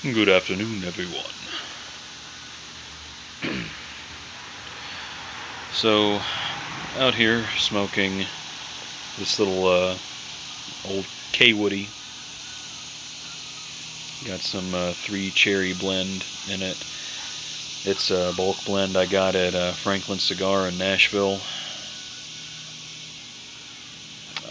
Good afternoon, everyone. So, out here smoking this little old K Woody. Got some 3 cherry blend in it. It's a bulk blend I got at Franklin Cigar in Nashville.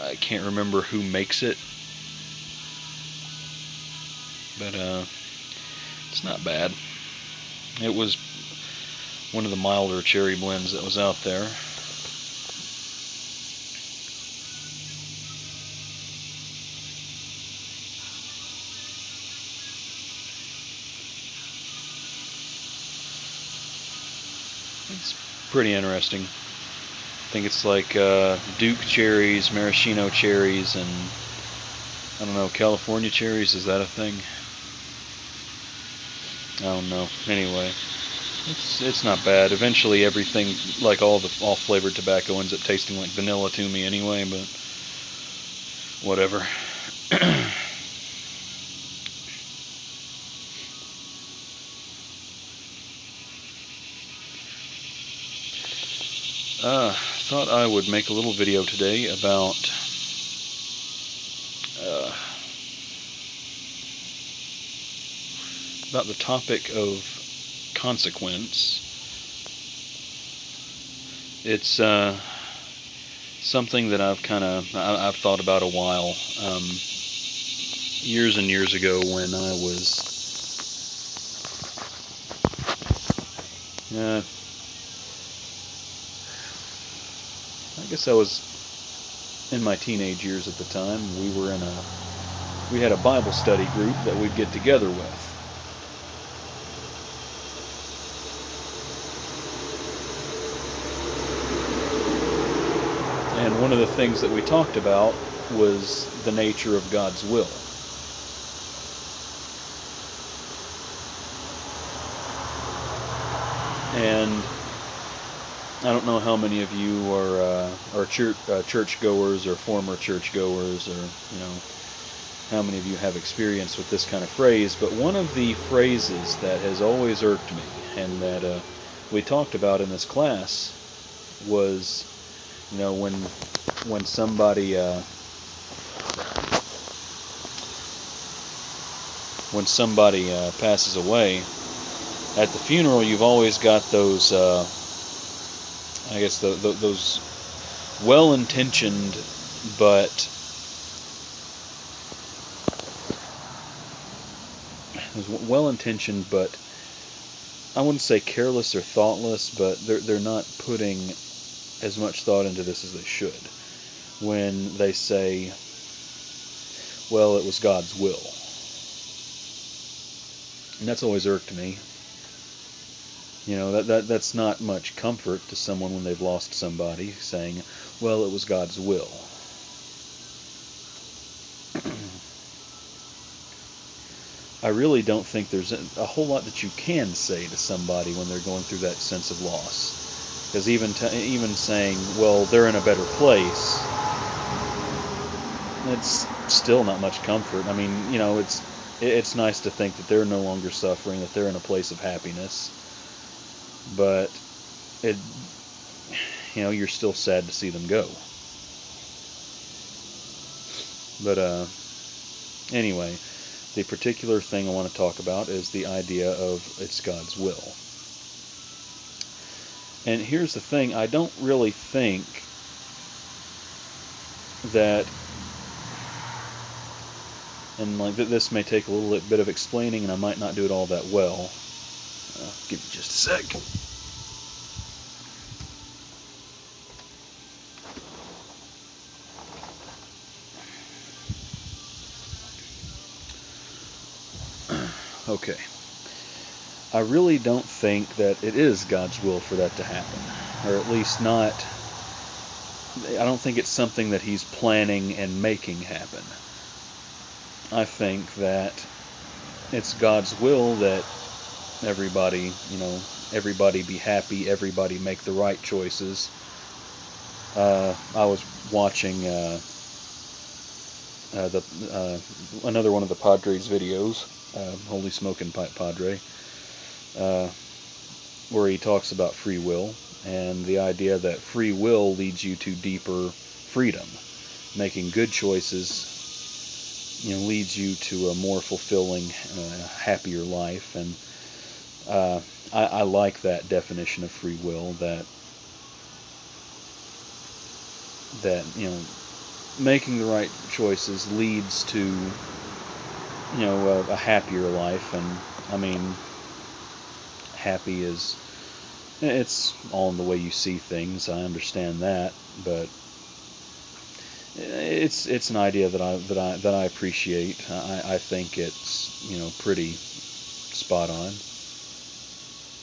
I can't remember who makes it, but it's not bad. It was one of the milder cherry blends that was out there. It's pretty interesting. I think it's like Duke cherries, maraschino cherries, and I don't know, California cherries. Is that a thing? I don't know. Anyway, it's not bad. Eventually, everything, like all flavored tobacco, ends up tasting like vanilla to me anyway. But whatever. Thought I would make a little video today uh, about the topic of consequence. It's something that I've thought about a while. Years and years ago, when I was uh, I guess I was in my teenage years at the time. We had a Bible study group that we'd get together with. And one of the things that we talked about was the nature of God's will. And I don't know how many of you are church goers or former church goers, or how many of you have experience with this kind of phrase. But one of the phrases that has always irked me, and that we talked about in this class, was when somebody passes away at the funeral. You've always got those I guess those well-intentioned but I wouldn't say careless or thoughtless, but they're not putting as much thought into this as they should when they say, well, it was God's will. And that's always irked me. That's not much comfort to someone when they've lost somebody, saying, well, it was God's will. I really don't think there's a whole lot that you can say to somebody when they're going through that sense of loss. Because even saying, well, they're in a better place, it's still not much comfort. I mean, it's nice to think that they're no longer suffering, that they're in a place of happiness, but it you're still sad to see them go. But anyway, the particular thing I want to talk about is the idea of it's God's will. And here's the thing, I don't really think that, and like this may take a little bit of explaining, and I might not do it all that well. Give me just a sec. Okay. I really don't think that it is God's will for that to happen. Or at least not. I don't think it's something that He's planning and making happen. I think that it's God's will that everybody be happy, everybody make the right choices. I was watching another one of the Padres videos, Holy Smokin' Padre, uh, where he talks about free will and the idea that free will leads you to deeper freedom. Making good choices, leads you to a more fulfilling, happier life. And I like that definition of free will. That making the right choices leads to a happier life. And I mean, happy is, it's all in the way you see things. I understand that, but it's an idea that I appreciate. I think it's pretty spot on.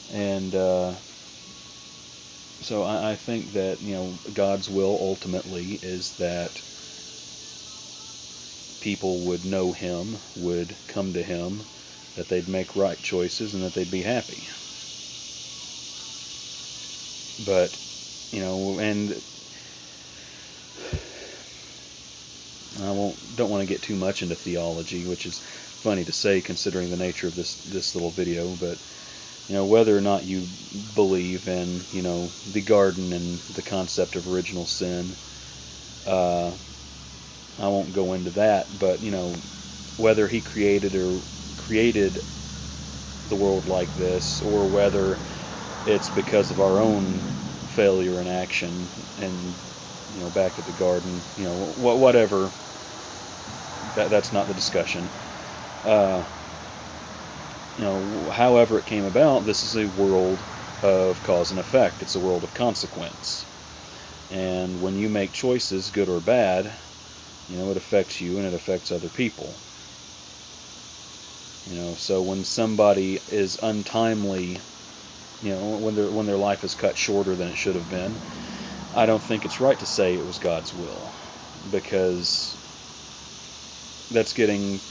And so I think that God's will ultimately is that people would know Him, would come to Him, that they'd make right choices, and that they'd be happy. But and don't want to get too much into theology, which is funny to say considering the nature of this little video. But whether or not you believe in the garden and the concept of original sin, I won't go into that. But whether He created the world like this, or whether it's because of our own failure and action, and back at the garden, whatever. That's not the discussion. Uh, However it came about, this is a world of cause and effect. It's a world of consequence. And when you make choices, good or bad, it affects you and it affects other people. So when somebody is untimely, when their life is cut shorter than it should have been, I don't think it's right to say it was God's will, because that's getting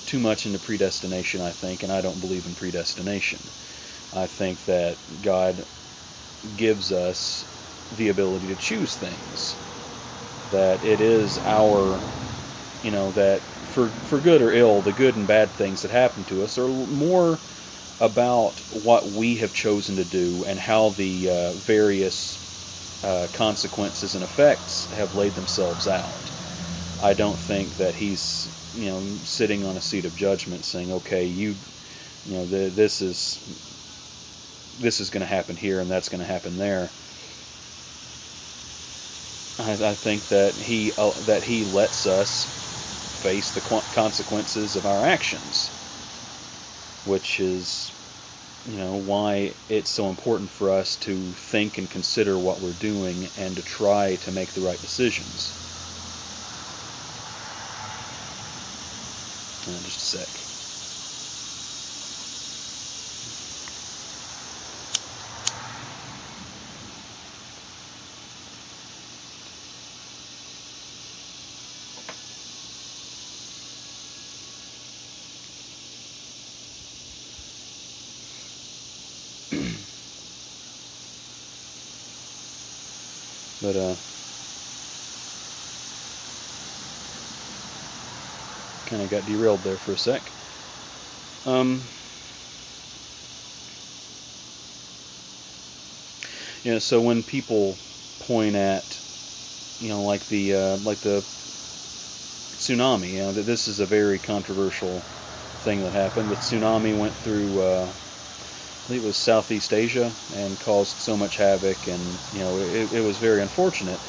too much into predestination, I think, and I don't believe in predestination. I think that God gives us the ability to choose things. That it is our, that for good or ill, the good and bad things that happen to us are more about what we have chosen to do and how the various consequences and effects have laid themselves out. I don't think that He's sitting on a seat of judgment saying, okay, this is going to happen here and that's going to happen there. I think that He lets us face the consequences of our actions, which is why it's so important for us to think and consider what we're doing and to try to make the right decisions. Just a sec. But kind of got derailed there for a sec. So when people point at, like the tsunami, that this is a very controversial thing that happened. The tsunami went through, I believe it was Southeast Asia, and caused so much havoc, and it was very unfortunate.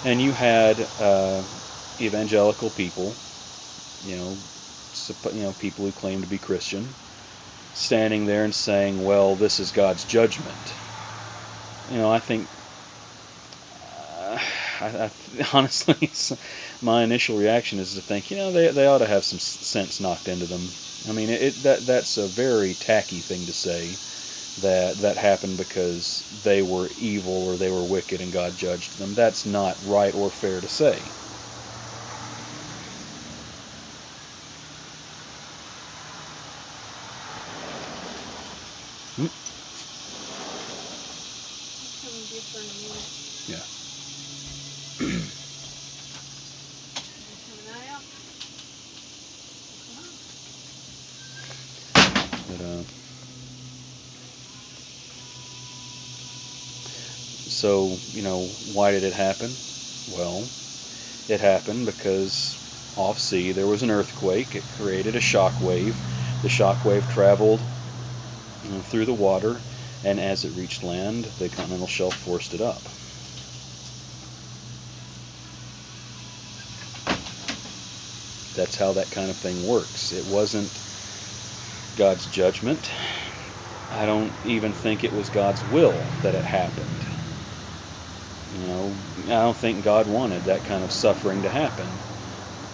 And you had evangelical people, people who claim to be Christian, standing there and saying, well, this is God's judgment. I think, honestly, my initial reaction is to think, they ought to have some sense knocked into them. I mean, that's a very tacky thing to say, that happened because they were evil or they were wicked and God judged them. That's not right or fair to say. Yeah. Coming out. so, why did it happen? Well, it happened because off sea there was an earthquake. It created a shock wave. The shock wave traveled through the water, and as it reached land, the continental shelf forced it up. That's how that kind of thing works. It wasn't God's judgment. I don't even think it was God's will that it happened. I don't think God wanted that kind of suffering to happen.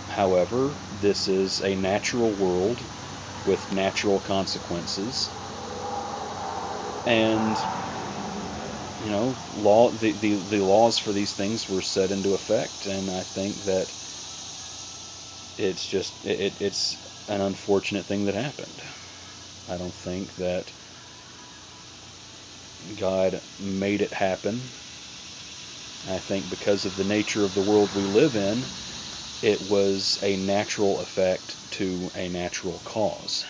However, this is a natural world with natural consequences. And, the laws for these things were set into effect, and I think that it's an unfortunate thing that happened. I don't think that God made it happen. I think because of the nature of the world we live in, it was a natural effect to a natural cause.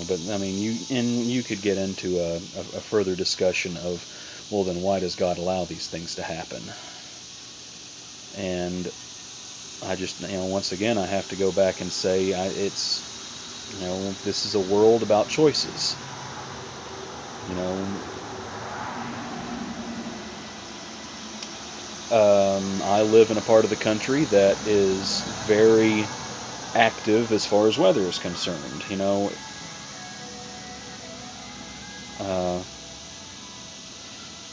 But I mean, you could get into a further discussion of, well, then why does God allow these things to happen? And I just, once again, I have to go back and say, this is a world about choices. I live in a part of the country that is very active as far as weather is concerned. Uh,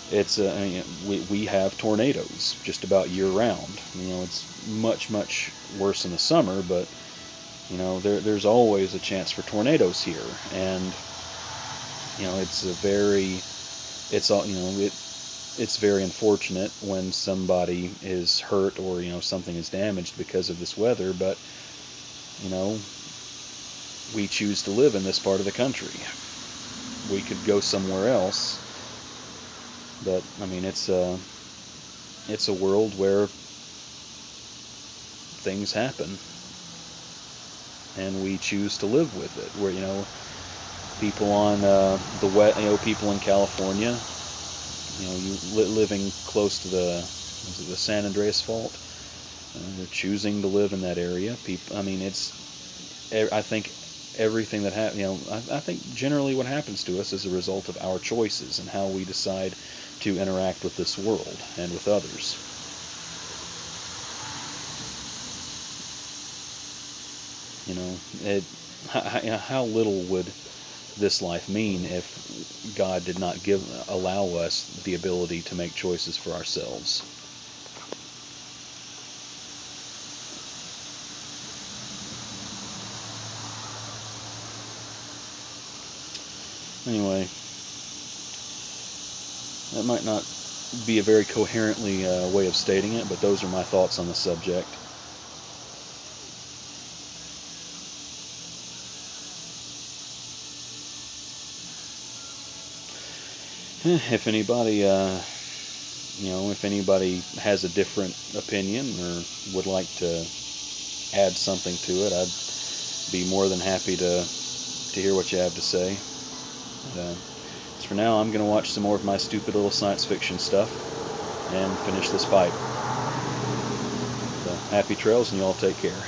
it's we have tornadoes just about year round. It's much worse in the summer, but there's always a chance for tornadoes here, and it's a very it's all it's very unfortunate when somebody is hurt or something is damaged because of this weather, but you know we choose to live in this part of the country. We could go somewhere else, but I mean it's a world where things happen and we choose to live with it. Where people on the wet, people in California, living close to the San Andreas Fault, they're choosing to live in that area. People, I mean, I think everything that happens, I think generally what happens to us is a result of our choices and how we decide to interact with this world and with others. How little would this life mean if God did not allow us the ability to make choices for ourselves? Anyway, that might not be a very coherently way of stating it, but those are my thoughts on the subject. If anybody, if anybody has a different opinion or would like to add something to it, I'd be more than happy to hear what you have to say. But, as for now, I'm going to watch some more of my stupid little science fiction stuff and finish this pipe. Happy trails, and you all take care.